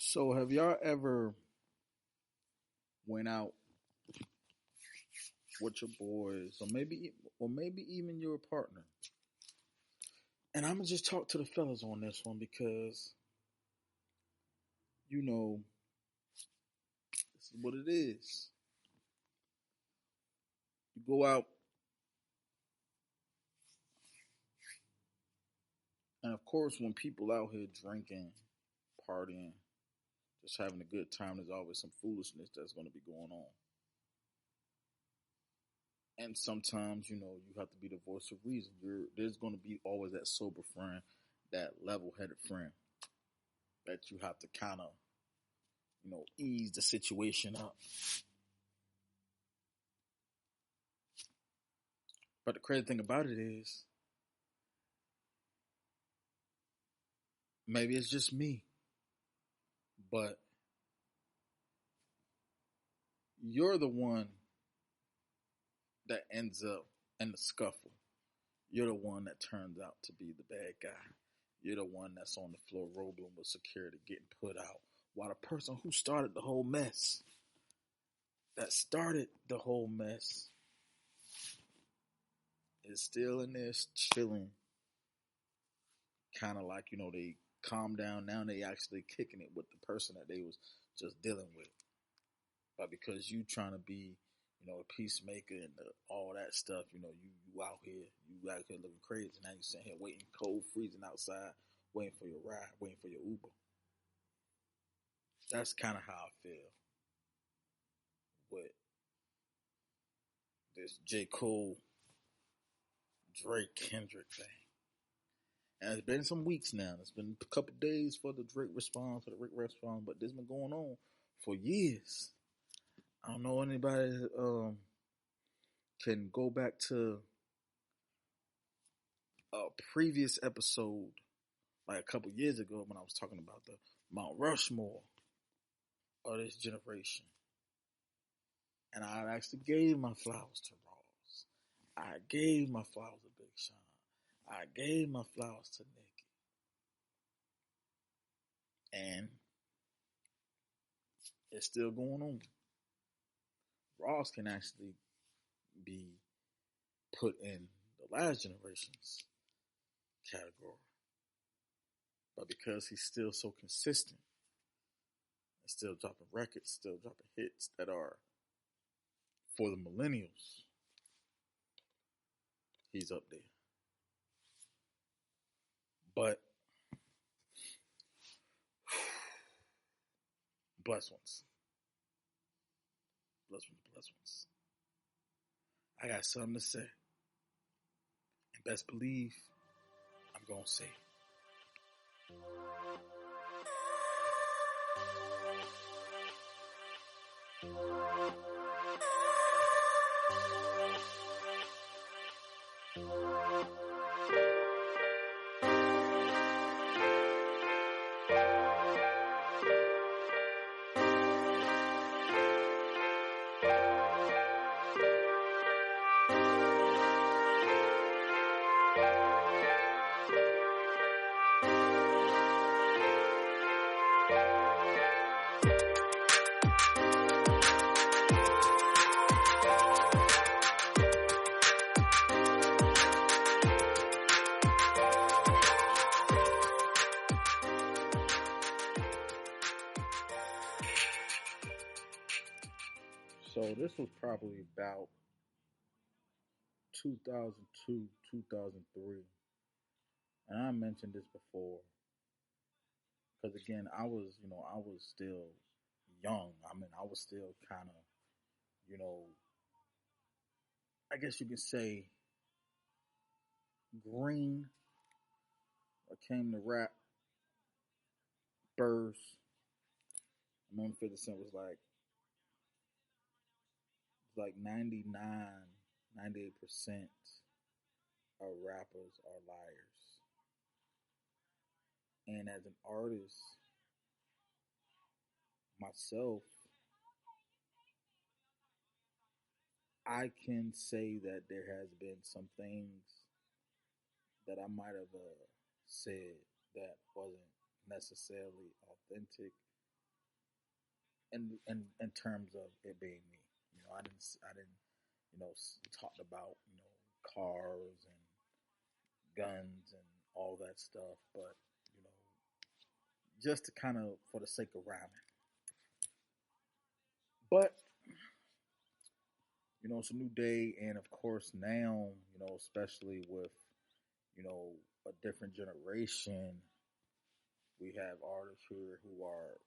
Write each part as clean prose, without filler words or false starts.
So have y'all ever went out with your boys or maybe even your partner? And I'm gonna just talk to the fellas on this one because you know this is what it is. You go out and of course when people out here drinking, partying, just having a good time, there's always some foolishness that's gonna be going on. And sometimes, you have to be the voice of reason. There's gonna be always that sober friend, that level headed friend that you have to kind of ease the situation up. But the crazy thing about it is, maybe it's just me, but you're the one that ends up in the scuffle. You're the one that turns out to be the bad guy. You're the one that's on the floor rolling with security, getting put out. While the person who started the whole mess, is still in there chilling, kind of like, they calm down. Now they actually kicking it with the person that they was just dealing with. But because you trying to be, a peacemaker and all that stuff, you out here looking crazy. Now you sitting here waiting, cold, freezing outside, waiting for your ride, waiting for your Uber. That's kind of how I feel with this J. Cole, Drake, Kendrick thing. And it's been some weeks now. It's been a couple days for the Drake response, for the Rick response, but this has been going on for years. I don't know anybody can go back to a previous episode, like a couple years ago, when I was talking about the Mount Rushmore of this generation. And I actually gave my flowers to Ross. I gave my flowers to Big Sean. I gave my flowers to Nicki. And it's still going on. Ross can actually be put in the last generation's category. But because he's still so consistent, and still dropping records, still dropping hits that are for the millennials, he's up there. But blessed ones. Blessed ones, blessed ones. I got something to say. And best believe I'm going to say it. So this was probably about 2002, 2003. And I mentioned this before because again, I was still young. I mean, I was still kind of, you know, I guess you could say green when it came to rap, burst. I remember 50 Cent was like 99, 98% of rappers are liars. And as an artist, myself, I can say that there has been some things that I might have said that wasn't necessarily authentic in terms of it being me. I didn't talked about cars and guns and all that stuff, but you know just to kind of for the sake of rhyming. But it's a new day, and of course now especially with you know a different generation, we have artists here who are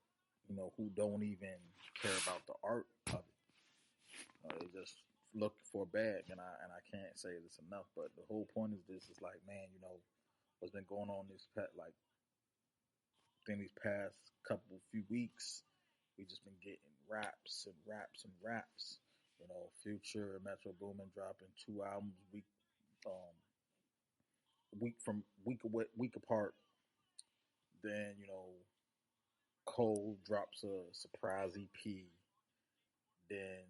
who don't even care about the art of it. They just look for a bag, and I can't say this enough. But the whole point is this: is like, man, what's been going on this in these past couple few weeks. We just been getting raps and raps and raps. Future and Metro Boomin dropping 2 albums um, week apart. Then Cole drops a surprise EP. Then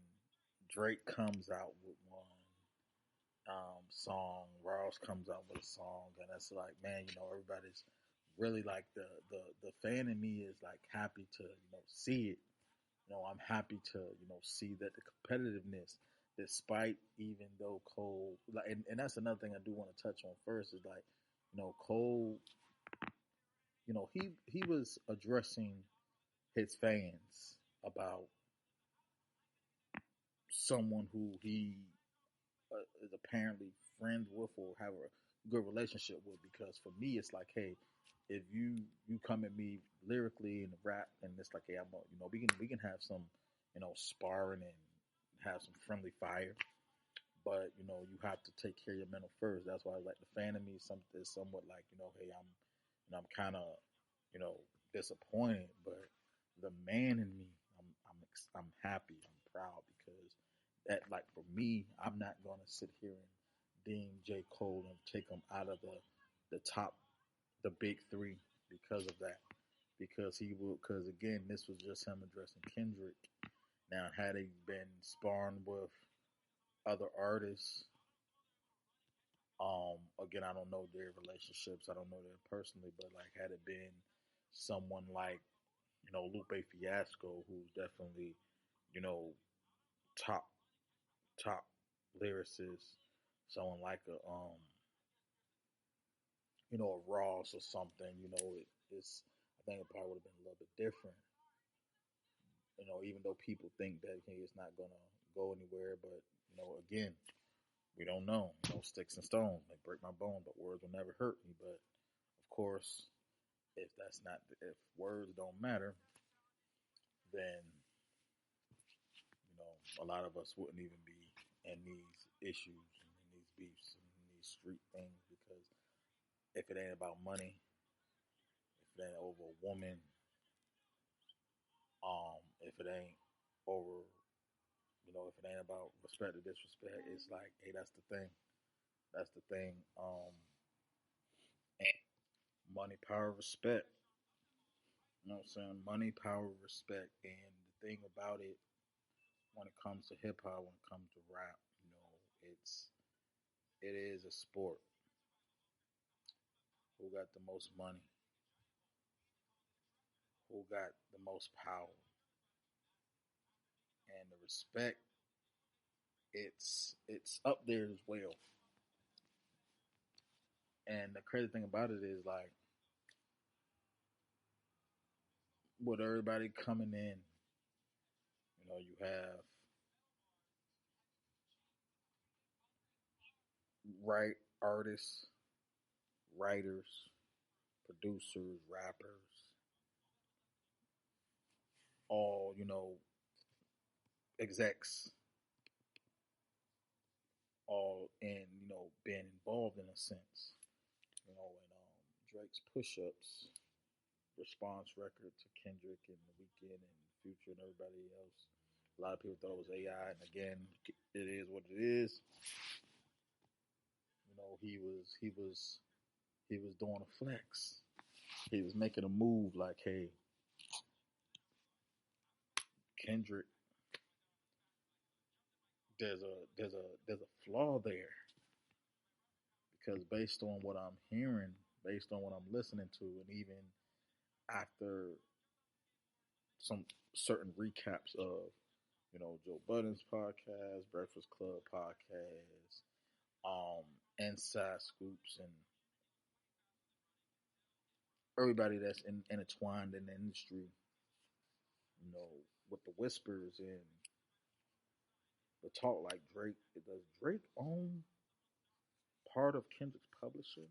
Drake comes out with one song. Ross comes out with a song, and it's like, man, everybody's really like the fan in me is like happy to see it. I'm happy to see that the competitiveness, despite even though Cole, like, and that's another thing I do want to touch on first is like, Cole, he was addressing his fans about someone who he is apparently friends with or have a good relationship with. Because for me, it's like, hey, if you come at me lyrically and rap, and it's like, hey, we can have some sparring and have some friendly fire, but you have to take care of your mental first. That's why like the fan of me is somewhat like hey, I'm kind of you know disappointed, but the man in me, I'm happy, I'm proud because that, like, for me, I'm not gonna sit here and deem J. Cole and take him out of the top, the big three because of that. Because again, this was just him addressing Kendrick. Now, had he been sparring with other artists, again, I don't know their relationships, I don't know them personally, but like, had it been someone like Lupe Fiasco, who's definitely you know top top lyricist, someone like a Ross or something, it's I think it probably would have been a little bit different. Even though people think that hey, it's not gonna go anywhere, but again, we don't know. Sticks and stones may break my bone, but words will never hurt me. But of course, if words don't matter, then a lot of us wouldn't even be in these issues and in these beefs and in these street things because if it ain't about money, if it ain't over a woman, if it ain't over, if it ain't about respect or disrespect, it's like, hey, that's the thing. That's the thing. And money, power, respect. You know what I'm saying? Money, power, respect. And the thing about it, when it comes to hip hop, when it comes to rap, it is a sport. Who got the most money? Who got the most power? And the respect, it's up there as well. And the crazy thing about it is like with everybody coming in, you have right artists, writers, producers, rappers, all execs, all in being involved in a sense. And Drake's push-ups response record to Kendrick and The Weeknd and Future and everybody else. A lot of people thought it was AI, and again, it is what it is. He was doing a flex. He was making a move like, hey, Kendrick, there's a flaw there because based on what I'm hearing, based on what I'm listening to, and even after some certain recaps of Joe Budden's podcast, Breakfast Club podcast, inside scoops, and everybody that's intertwined in the industry. You know, with the whispers and the talk like Drake. Does Drake own part of Kendrick's publishing?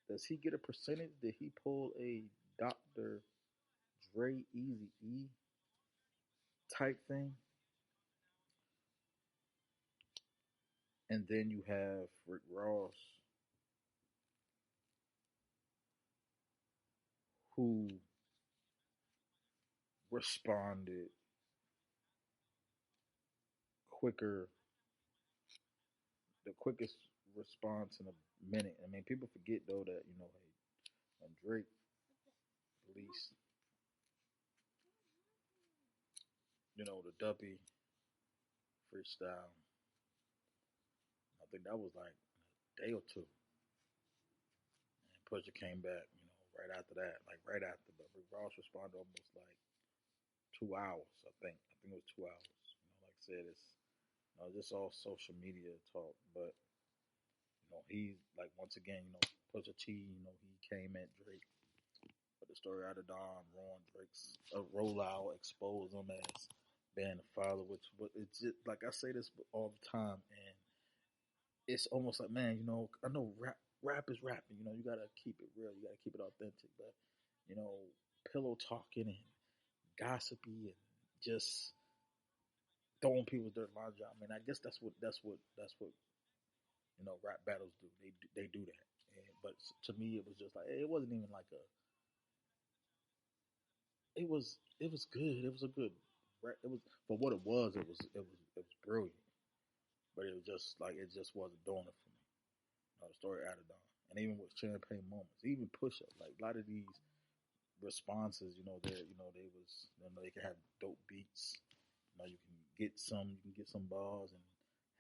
Does he get a percentage? Did he pull a Dr. Dre Easy E type thing? And then you have Rick Ross, who responded quicker, the quickest response in a minute. I mean, people forget though that hey, when Drake released the Duppy freestyle, I think that was like a day or two, and Pusha came back, right after that, like right after. But Rick Ross responded almost like 2 hours. I think it was 2 hours. Like I said, it's just all social media talk, but he's like once again, Pusha T, he came at Drake with the story out of Don, ruined Drake's rollout, exposed him as being the father, which but it's just like I say this all the time, and it's almost like, man, I know rap is rapping, you gotta keep it real, you gotta keep it authentic, but you know, pillow talking and gossipy and just throwing people's dirt laundry. I mean, I guess that's what rap battles do. They do that. But to me, it was just like it wasn't even like a. It was good. It was a good. It was for what it was. It was brilliant. But it was just like it just wasn't doing it for me. The story added on, and even with champagne moments, even push up, like a lot of these responses, they can have dope beats. You can get some bars and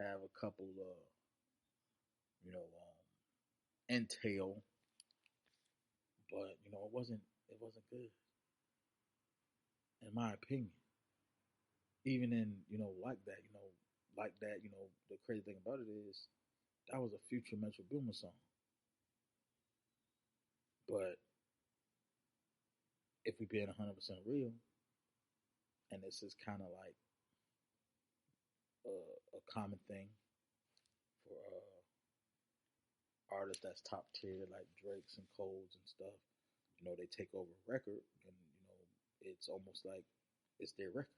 have a couple entail, but it wasn't good in my opinion. Even in like that, the crazy thing about it is that was a future Metro Boomin song. But if we being 100% real, and this is kind of like a common thing for artists that's top tier, like Drake's and Cole's and stuff, they take over a record, and it's almost like it's their record.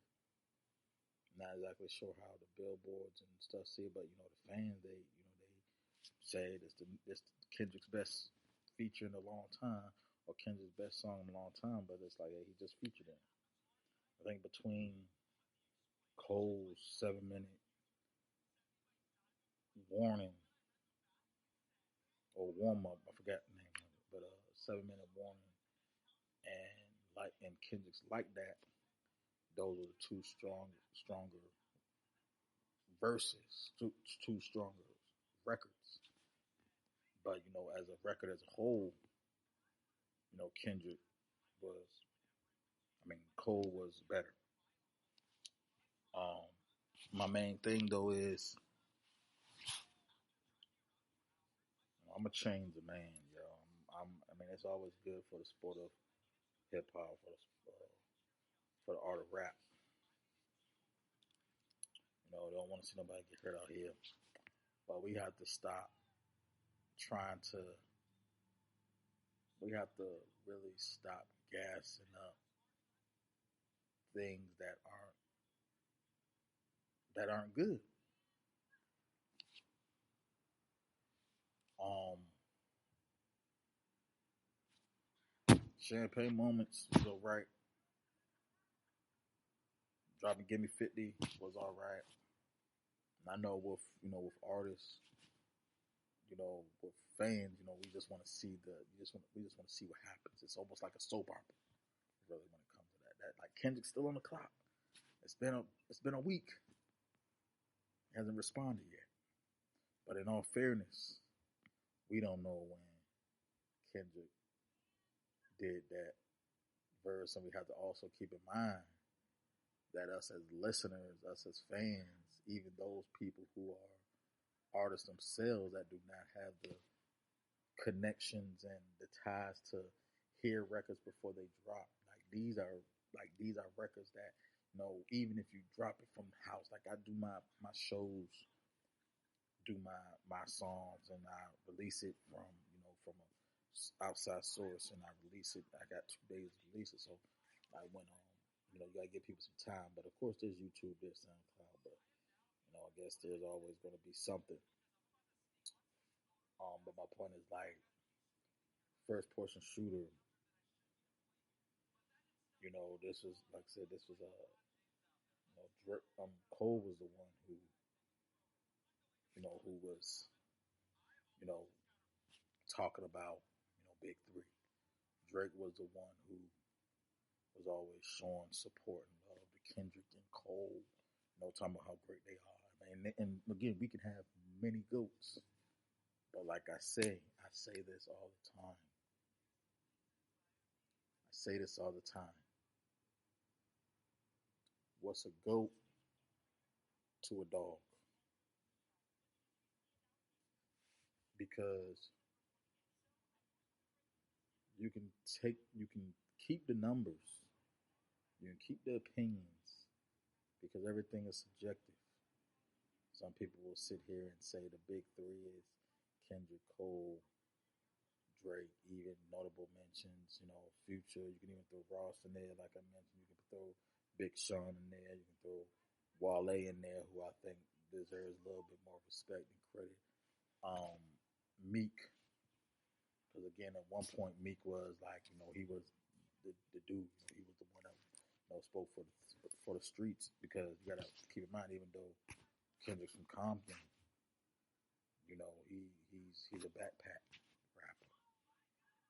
Not exactly sure how the billboards and stuff see it, but the fans they say this Kendrick's best feature in a long time, or Kendrick's best song in a long time, but it's like, hey, he just featured it. I think between Cole's 7 minute warning or warm up, I forgot the name of it, but 7 minute warning and Kendrick's like that. Those are the two stronger verses, two stronger records. But as a record as a whole, Kendrick was, I mean, Cole was better. Um, my main thing though is I'm a change the man, yo. I mean, it's always good for the sport of hip hop, for the art of rap. Don't want to see nobody get hurt out here, but we have to stop trying to. We have to really stop gassing up things that aren't good. Um, Champagne moments was alright. Dropping Gimme 50 was alright. And I know with artists, with fans, we just want to see we just want to see what happens. It's almost like a soap opera, really, when it comes to that. That like Kendrick's still on the clock. It's been a week. He hasn't responded yet. But in all fairness, we don't know when Kendrick did that verse person, we have to also keep in mind that us as listeners, us as fans, even those people who are artists themselves that do not have the connections and the ties to hear records before they drop. These are records that even if you drop it from the house, like I do my shows, do my songs, and I release it from a outside source, and I release it. I got 2 days to release it, so I went on. You gotta give people some time. But of course, there's YouTube, there's SoundCloud, but I guess there's always going to be something. But my point is like first person shooter. This was like I said, this was Cole was the one who was you know talking about Big Three. Drake was the one who was always showing support and love to Kendrick and Cole. Talking about how great they are. And again, we can have many goats, but like I say this all the time. I say this all the time. What's a goat to a dog? Because you can keep the numbers, you can keep the opinions, because everything is subjective. Some people will sit here and say the big three is Kendrick, Cole, Drake, even notable mentions, Future. You can even throw Ross in there, like I mentioned. You can throw Big Sean in there. You can throw Wale in there, who I think deserves a little bit more respect and credit. Um, Meek, because again, at one point Meek was like, he was the dude. He was the one that spoke for the streets. Because you gotta keep in mind, even though Kendrick's from Compton, he's a backpack rapper,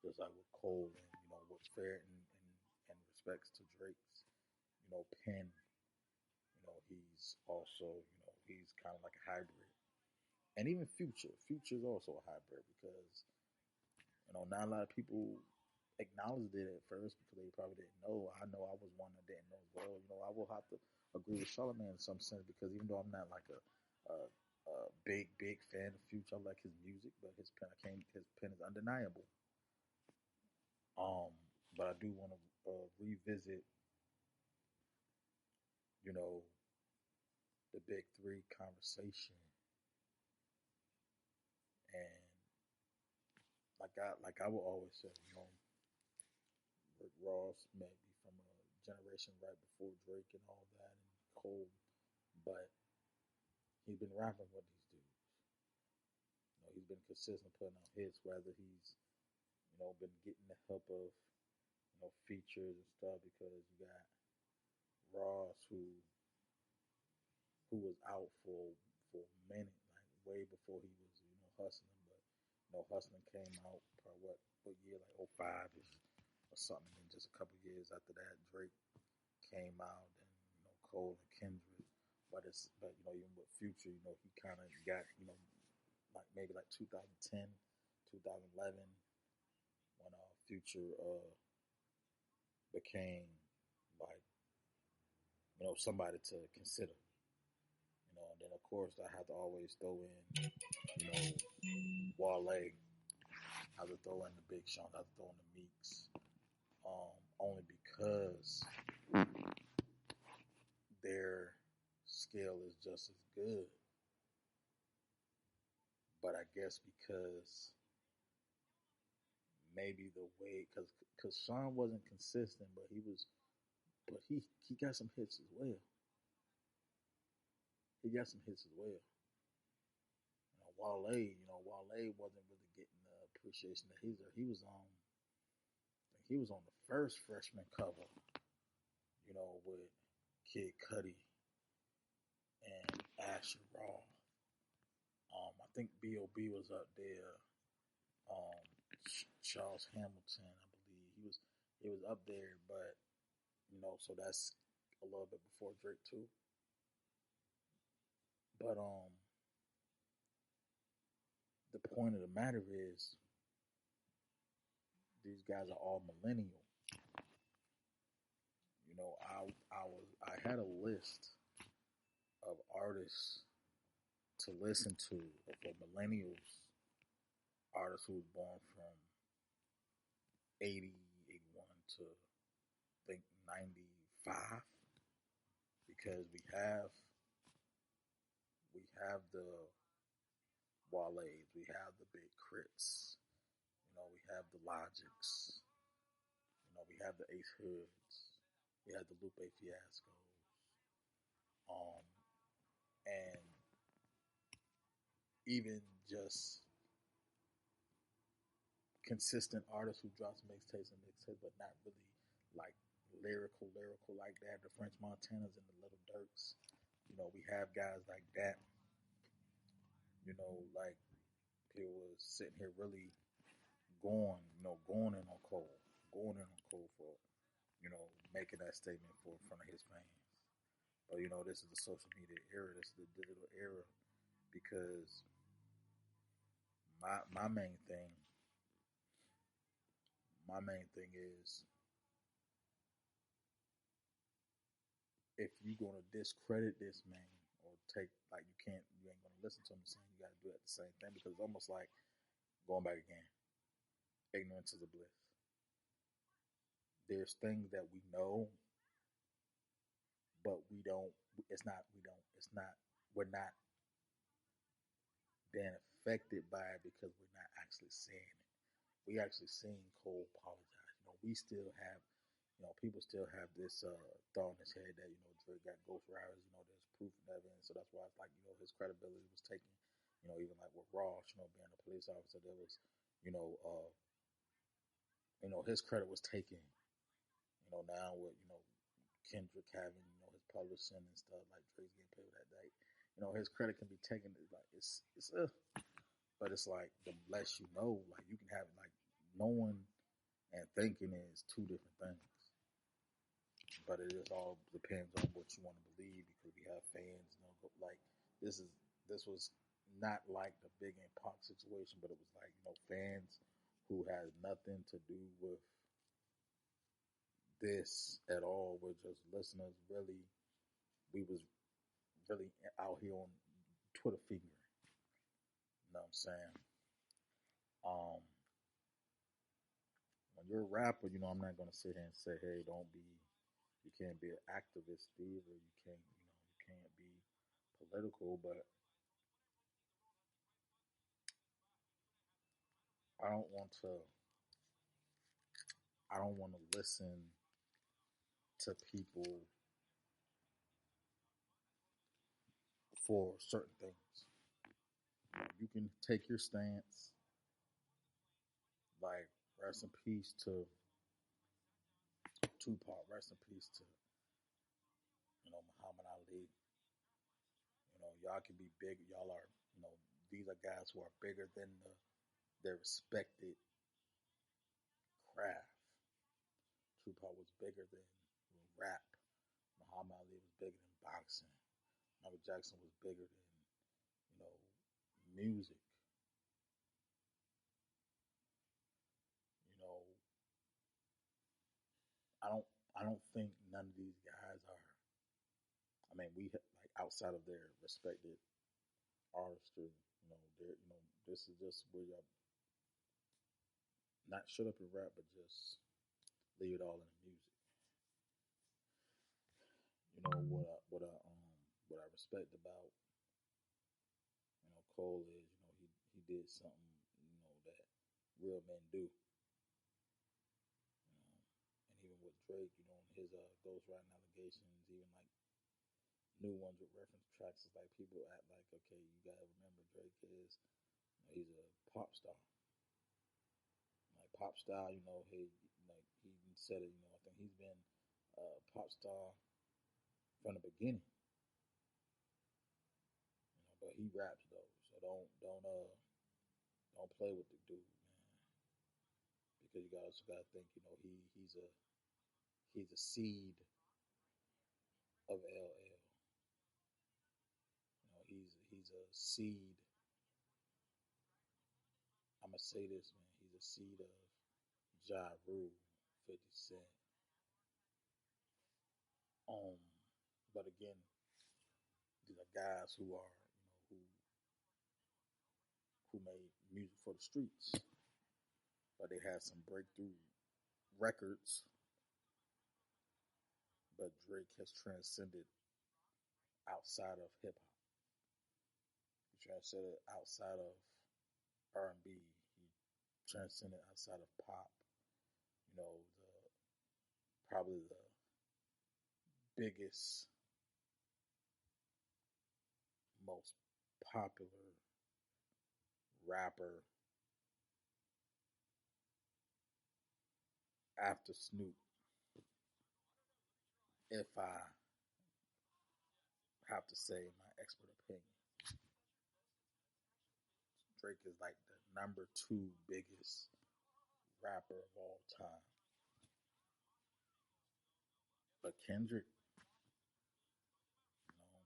just like with Cole, and with fair and respects to Drake's pen. He's also he's kind of like a hybrid, and even Future's also a hybrid because not a lot of people acknowledged it at first because they probably didn't know. I know I was one that didn't know as well. I will have to agree with Charlamagne in some sense because even though I'm not like a big fan of Future, I like his music, but his pen is undeniable. Um, but I do want to revisit, you know, the big three conversation, and like I will always say, Rick Ross maybe from a generation right before Drake and all that, and Cole, but he's been rapping with these dudes. He's been consistent putting out hits, whether he's been getting the help of features and stuff, because you got Ross who was out for a minute, like way before he was hustling, but hustling came out probably what year, like '05 or something, and just a couple years after that Drake came out, and Cole and Kendrick. But even with Future, he kind of got like maybe like 2010, 2011, when Future became like somebody to consider. And then of course I have to always throw in Wale. I have to throw in the Big Sean. I have to throw in the Meeks. Only because their skill is just as good. But I guess because maybe the way, because Sean wasn't consistent, but he got some hits as well. He got some hits as well. Wale wasn't really getting the appreciation that he was on the first freshman cover, with Kid Cudi and Asher Raw. I think B.O.B. was up there. Um, Charles Hamilton, I believe he was up there, but so that's a little bit before Drake too. But the point of the matter is these guys are all millennial. I had a list of artists to listen to for millennials, artists who was born from 80, 81 to I think 95, because we have the Wale's, we have the Big Crits, we have the Logics, we have the Ace Hoods, we have the Lupe Fiascos, um, and even just consistent artists who drops mixtapes, but not really like lyrical like that. The French Montanas and the Little Dirks. We have guys like that. Like people was sitting here really going in on Cole, for making that statement for in front of his fans. But this is the social media era. This is the digital era because my main thing, is if you're gonna discredit this man or take like you ain't gonna listen to him saying you gotta do that the same thing because it's almost like going back again. Ignorance is a bliss. There's things that we know, but we don't. It's not. We don't. It's not. We're not being affected by it because we're not actually seeing it. We actually seen Cole apologize. We still have. People still have this thought in his head that Drake got ghost riders. There's proof and evidence, so that's why it's like his credibility was taken. Even like with Ross, being a police officer, there was, you know, uh, his credit was taken. Now with Kendrick having his publishing and stuff like Drake's getting paid that day. His credit can be taken. Like but it's like the less you know, like you can have like knowing and thinking is two different things. But it just all depends on what you want to believe because we have fans. Like this is this was not like the Big and Pac situation, but it was like fans who had nothing to do with this at all. Were just listeners. Really, we was really out here on Twitter figuring. You know what I'm saying? Um, when you're a rapper, I'm not gonna sit here and say, hey, don't be, you can't be an activist, Steve, or you can't be political. But I don't want to, I don't want to listen to people for certain things. You can take your stance, like rest in peace to Tupac, rest in peace to Muhammad Ali. Y'all can be big. Y'all are these are guys who are bigger than their respected craft. Tupac was bigger than rap. Muhammad Ali was bigger than boxing. Michael Jackson was bigger than you know music. You know, I don't I don't think none of these guys are. I mean, like outside of their respected artistry. This is just where y'all not shut up and rap, but just leave it all in the music. What I respect about Cole is he did something that real men do. And even with Drake, his ghost writing allegations, even like new ones with reference tracks, is like people act like, okay, you gotta remember Drake is he's a pop star. Like pop star, he said it. I think he's been a pop star from the beginning. But he raps though, so don't play with the dude, man. Because you also gotta think, he's a seed of LL. He's a seed. I'm gonna say this, man. He's a seed of Ja Rule, 50 Cent. Um, But again, these are guys who are who made music for the streets, but they had some breakthrough records. But Drake has transcended outside of hip hop. He transcended outside of R&B. He transcended outside of pop. You know, probably the biggest, most popular rapper after Snoop. If I have to say my expert opinion, Drake is like the number two biggest rapper of all time. But Kendrick, you know,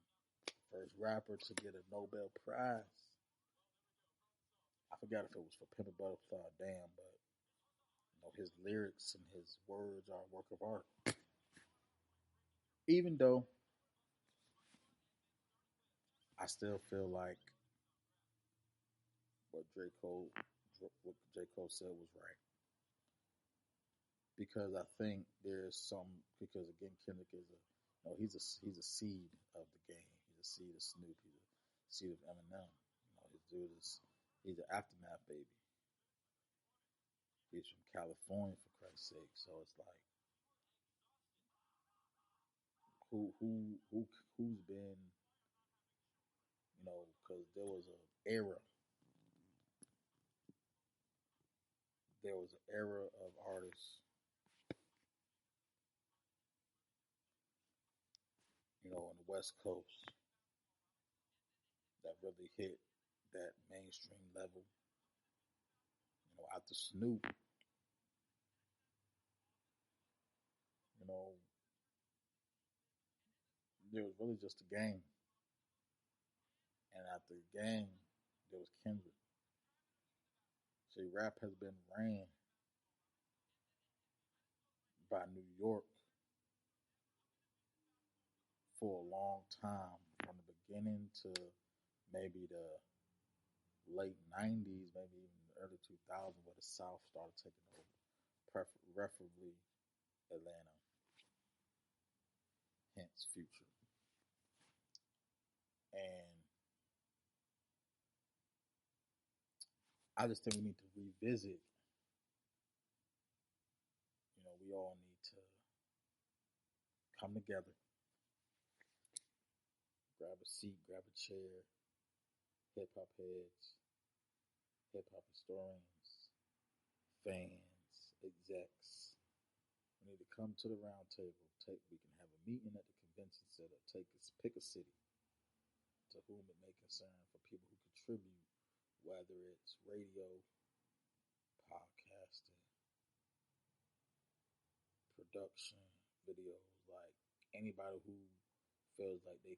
first rapper to get a Nobel Prize. I forgot if it was for Pimp a Butterfly or Damn, but his lyrics and his words are a work of art. Even though I still feel like what J Cole said was right, because I think there's some, because again Kendrick is a he's a seed of the game. He's a seed of Snoop. He's a seed of Eminem. His dude is he's an aftermath baby. He's from California, for Christ's sake. So it's like who's been, because there was an era of artists, on the West Coast that really hit that mainstream level. After Snoop, you know, there was really just a game, and after the game, there was Kendrick. See, rap has been ran by New York for a long time, from the beginning to maybe the late '90s, maybe even the early 2000s, where the South started taking over, preferably Atlanta, hence Future. And I just think we need to revisit. We all need to come together, grab a seat, grab a chair, hip hop heads, hip hop historians, fans, execs. We need to come to the round table. We can have a meeting at the convention center. Pick a city to whom it may concern, for people who contribute, whether it's radio, podcasting, production, videos, like anybody who feels like they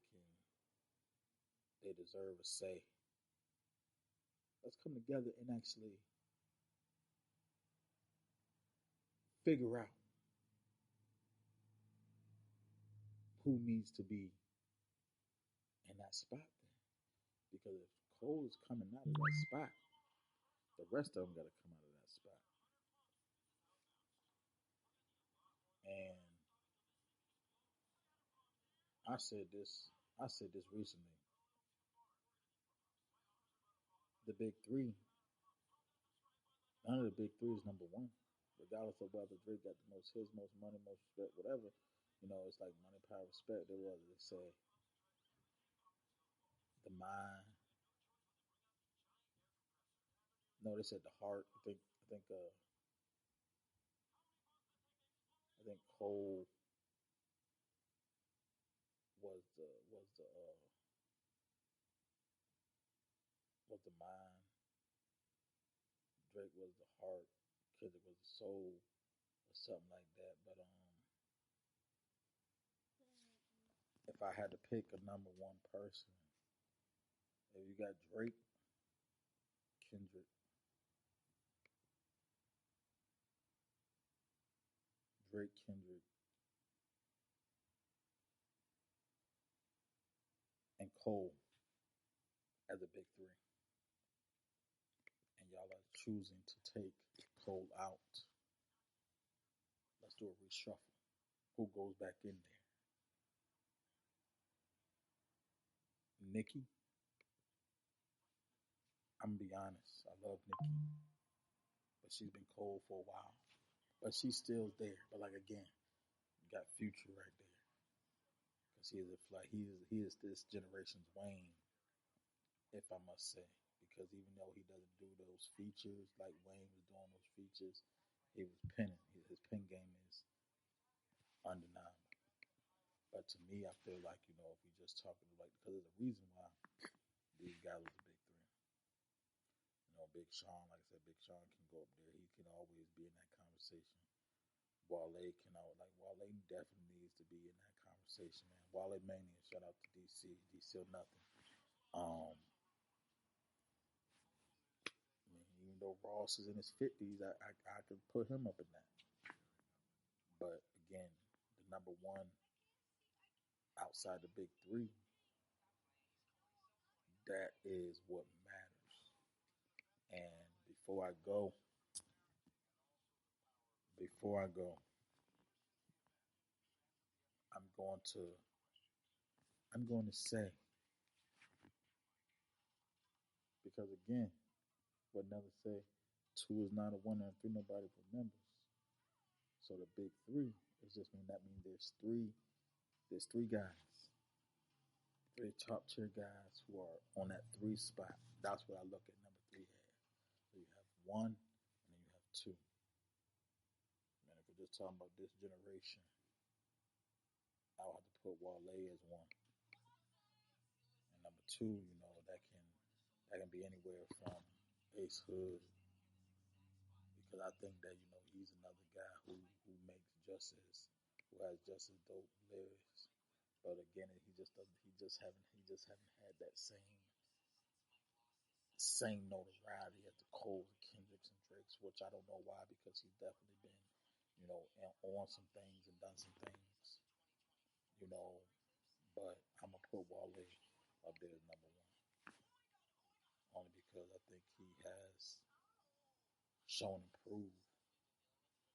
deserve a say. Let's come together and actually figure out who needs to be in that spot then. Because if Cole is coming out of that spot, the rest of them got to come out of that spot. And I said this. I said this recently. The big three. None of the big three is number one, regardless of whether Drake got the most hits, most money, most respect, whatever. It's like money, power, respect. They say the mind. No, they said the heart. I think Cole was the mind. Drake was the heart. Kendrick was the soul, or something like that. But if I had to pick a number one person, if you got Drake, Kendrick, Drake, Kendrick, Cole as a big three, and y'all are choosing to take Cole out, let's do a reshuffle. Who goes back in there? Nikki. I'm gonna be honest. I love Nikki, but she's been cold for a while. But she's still there. But like again, you got Future right there because he is a fly. He is this generation's Wayne, if I must say. Because even though he doesn't do those features like Wayne was doing those features, he was pinning. His pin game is undeniable. But to me, I feel like if we just talking like because there's a reason why these guys was a big three. Big Sean, like I said, Big Sean can go up there. He can always be in that conversation. Wale can like Wale definitely needs to be in that conversation, man. Wale Mania, shout out to DC. DC or nothing. I mean, even though Ross is in his 50s, I could put him up in that. But again, the number one outside the big three, that is what matters. And before I go, I'm going to I'm going to say because again, what Nelly say, two is not a winner and three nobody remembers. So the big three is just mean that means there's three guys, three top tier guys who are on that three spot. That's what I look at number three as. So you have one and then you have two. And if we're just talking about this generation, I would have to put Wale as one. And number two, that can be anywhere from Ace Hood because I think that he's another guy who makes who has just as dope lyrics. But again, he just haven't had that same notoriety as the Coles, Kendricks, and Drakes, which I don't know why because he's definitely been on some things and done some things, you know. But I'm gonna put Wale up there as number one only because I think he has shown and proved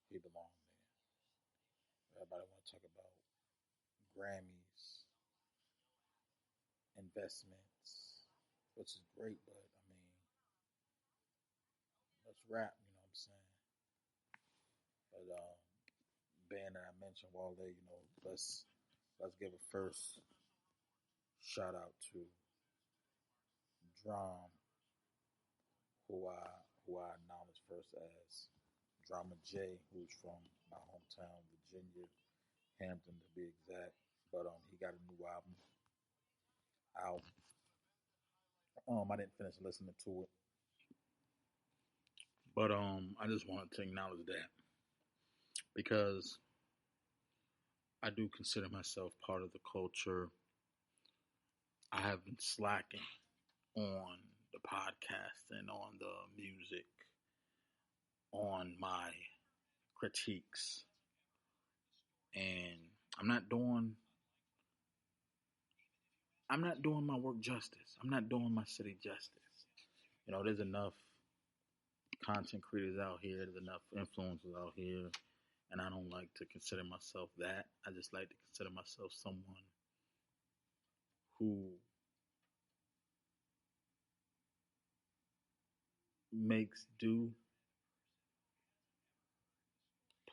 he belongs there. Everybody want to talk about Grammys, investments, which is great, but I mean, let's rap. You know what I'm saying? But being that I mentioned Wale, let's give a first shout out to Drum, who I acknowledge first as Drama J, who's from my hometown, Virginia, Hampton to be exact. But he got a new album out. I didn't finish listening to it, but I just wanted to acknowledge that because I do consider myself part of the culture. I have been slacking on the podcast and on the music, on my critiques, and I'm not doing my work justice. I'm not doing my city justice. There's enough content creators out here. There's enough influencers out here, and I don't like to consider myself that. I just like to consider myself someone who makes do,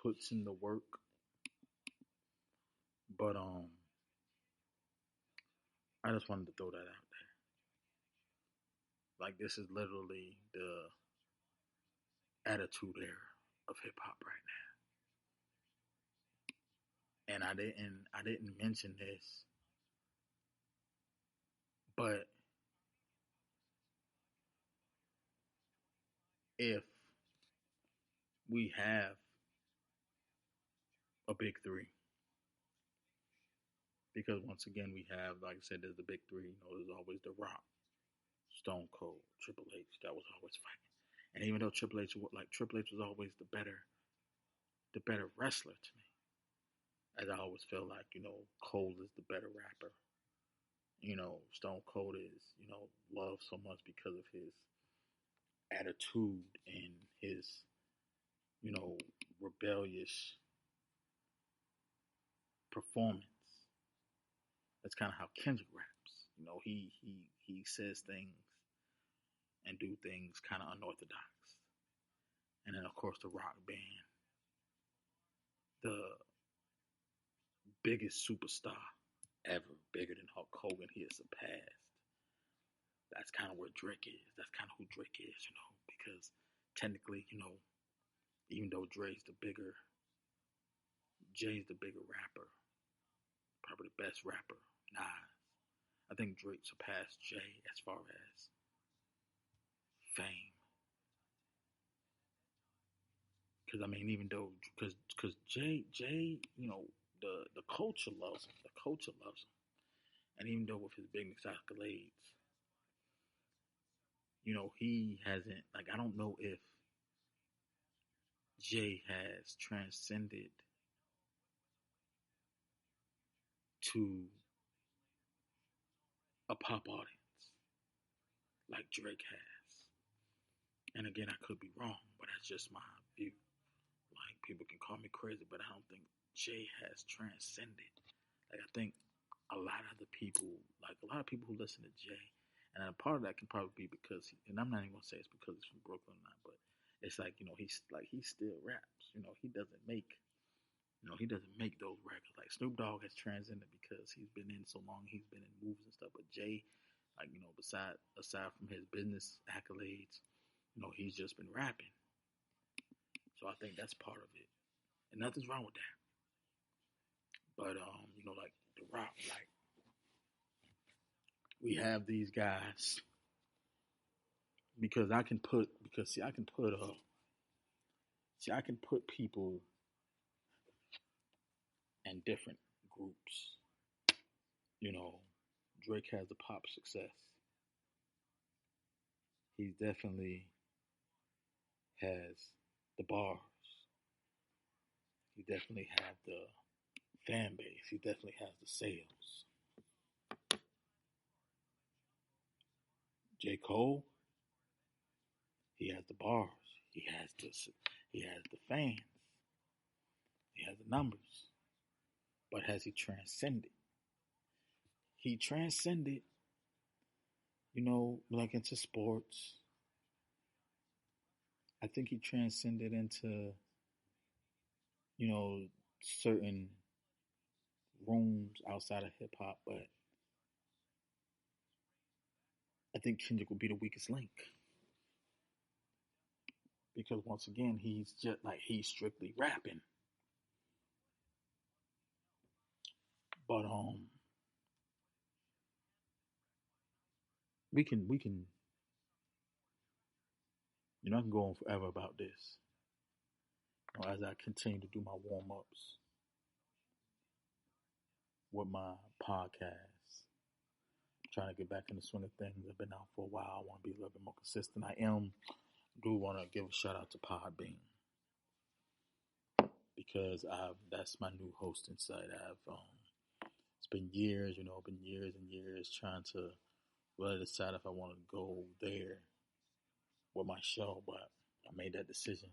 puts in the work, but I just wanted to throw that out there. Like this is literally the attitude era of hip hop right now. And I didn't mention this, but if we have a big three, because once again we have, like I said, there's the big three. There's always The Rock, Stone Cold, Triple H. That was always fighting. And even though Triple H was always the better wrestler to me, as I always feel like Cole is the better rapper. Stone Cold is, loved so much because of his attitude and his, you know, rebellious performance. That's kind of how Kendrick raps. He says things and do things kind of unorthodox. And then of course the Rock Band, the biggest superstar ever, bigger than Hulk Hogan, he has surpassed. That's kind of where Drake is. That's kind of who Drake is, because technically, even though Jay's the bigger rapper, probably the best rapper, Nas. I think Drake surpassed Jay as far as fame. Because I mean, even though, because Jay, the culture loves him. The culture loves him. And even though with his biggest accolades, he hasn't, like, I don't know if Jay has transcended to a pop audience like Drake has. And again, I could be wrong, but that's just my view. Like, people can call me crazy, but I don't think Jay has transcended. Like, I think a lot of people who listen to Jay, and a part of that can probably be because, and I'm not even gonna say it's because he's from Brooklyn or not, but it's like, he still raps. He doesn't make those records. Like Snoop Dogg has transcended because he's been in so long, he's been in movies and stuff. But Jay, like, aside from his business accolades, he's just been rapping. So I think that's part of it, and nothing's wrong with that. But like The Rock, like, we have these guys because I can put people in different groups. Drake has the pop success. He definitely has the bars. He definitely has the fan base. He definitely has the sales. J. Cole, he has the bars. He has the fans. He has the numbers. But has he transcended? He transcended, like into sports. I think he transcended into, certain rooms outside of hip hop, but I think Kendrick would be the weakest link. Because once again, he's just like, he's strictly rapping. But we can I can go on forever about this. As I continue to do my warm ups with my podcast, trying to get back in the swing of things. I've been out for a while. I want to be a little bit more consistent. Do want to give a shout out to Podbean because that's my new hosting site. It's been years, been years and years trying to really decide if I want to go there with my show, but I made that decision,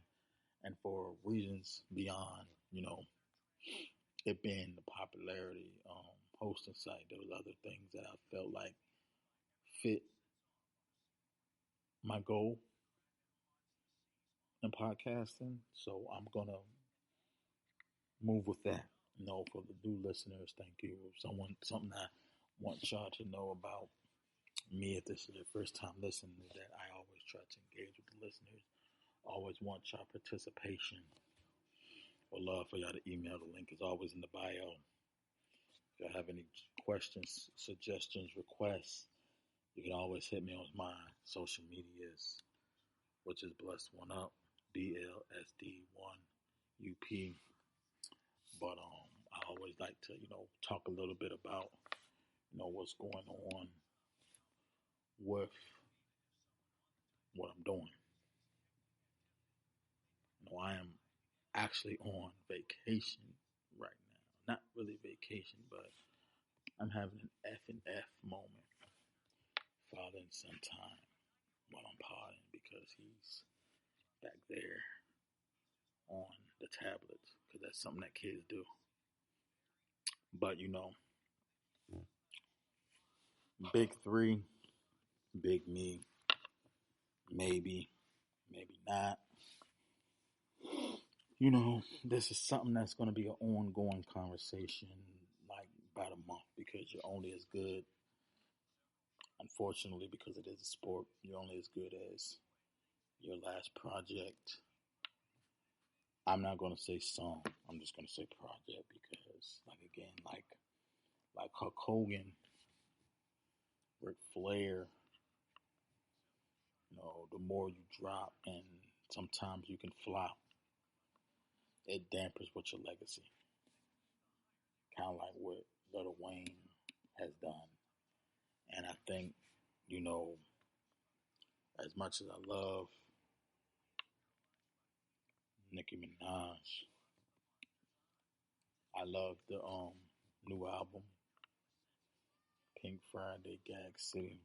and for reasons beyond, it being the popularity hosting site, there was other things that I felt like fit my goal in podcasting. So I'm gonna move with that. For the new listeners, thank you. Something I want y'all to know about me, if this is your first time listening, is that I always try to engage with the listeners. Always want y'all participation. Would love for y'all to email. The link is always in the bio. If y'all have any questions, suggestions, requests, you can always hit me on my social medias, which is Blessed One Up, BLSD1UP. But I always like to, talk a little bit about, what's going on with what I'm doing. I am actually on vacation right now. Not really vacation, but I'm having an F and F moment, father and son time, while I'm potting because he's back there on the tablets because that's something that kids do. But big three, big me, maybe, maybe not. This is something that's going to be an ongoing conversation, like by the month, because you're only as good, unfortunately, because it is a sport, you're only as good as your last project. I'm not going to say song, I'm just going to say project because, like, again, like Hulk Hogan, Ric Flair, the more you drop and sometimes you can flop, it dampers what your legacy. Kind of like what Lil Wayne has done. And I think, you know, as much as I love Nicki Minaj, I love the new album, Pink Friday, Gag City.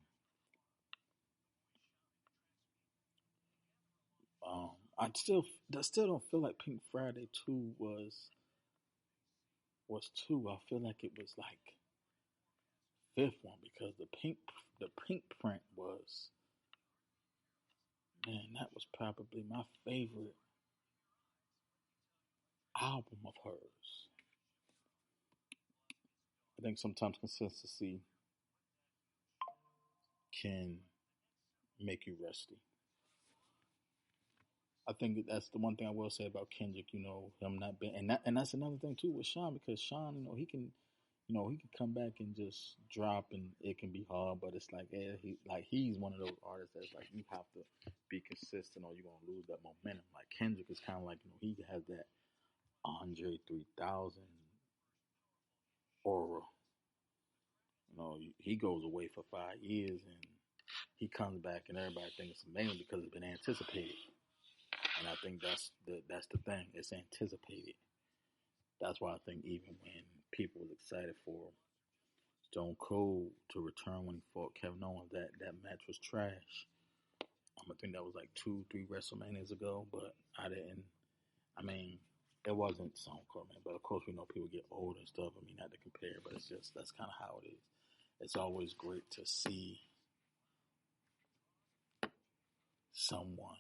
I still don't feel like Pink Friday 2 was 2. I feel like it was like fifth one because the pink print was, man, that was probably my favorite album of hers. I think sometimes consistency can make you rusty. I think that's the one thing I will say about Kendrick. Him not being, and that's another thing too with Sean, because Sean, he can come back and just drop, and it can be hard. But it's like, yeah, he's one of those artists that's like you have to be consistent, or you're gonna lose that momentum. Like Kendrick is kind of like he has that Andre 3000 aura. He goes away for 5 years and he comes back, and everybody thinks it's amazing because it's been anticipated. And I think that's the thing. It's anticipated. That's why I think even when people was excited for Stone Cold to return when he fought Kevin Owens, that match was trash. I think that was like 2, 3 WrestleManias ago, but I didn't. I mean, it wasn't Stone Cold, man. But of course, we know people get old and stuff. I mean, not to compare, but it's just that's kind of how it is. It's always great to see someone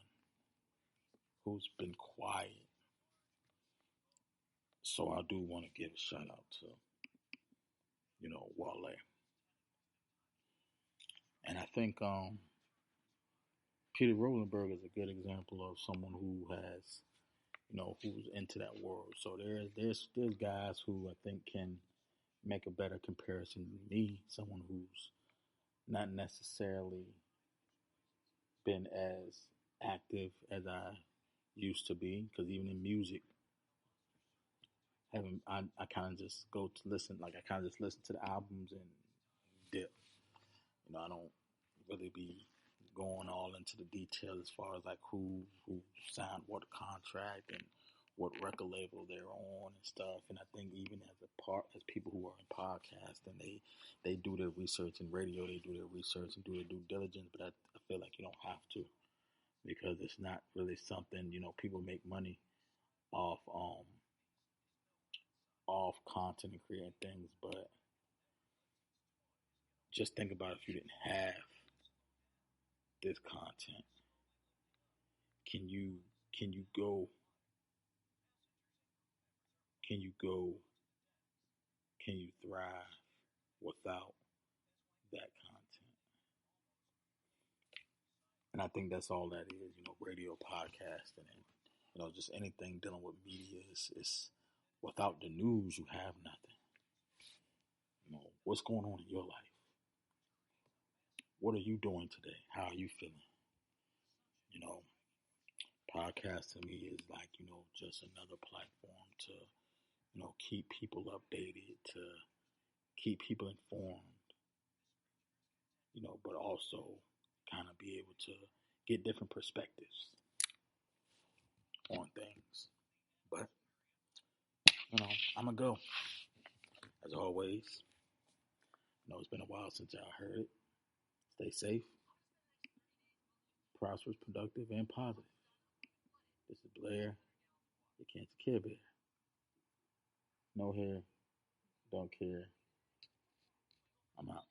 who's been quiet. So I do want to give a shout out to Wale, and I think Peter Rosenberg is a good example of someone who has who's into that world. So there's guys who I think can make a better comparison than me, someone who's not necessarily been as active as I used to be, because even in music, having I kind of just go to listen, like I kind of just listen to the albums and dip. I don't really be going all into the details as far as like who signed what contract and what record label they're on and stuff. And I think even as people who are in podcasting, they do their research. In radio, they do their research and do their due diligence. But I feel like you don't have to, because it's not really something. People make money off off content and creating things, but just think about if you didn't have this content. Can you can you go can you go can you thrive without that content? And I think that's all that is, radio, podcasting, and just anything dealing with media is without the news you have nothing. What's going on in your life? What are you doing today? How are you feeling? You know, podcast to me is like, just another platform to, keep people updated, to keep people informed, but also kind of be able to get different perspectives on things. But, I'm going to go. As always, I know it's been a while since y'all heard it. Stay safe, prosperous, productive, and positive. This is Blair, the Cancer Care Bear. No hair, don't care. I'm out.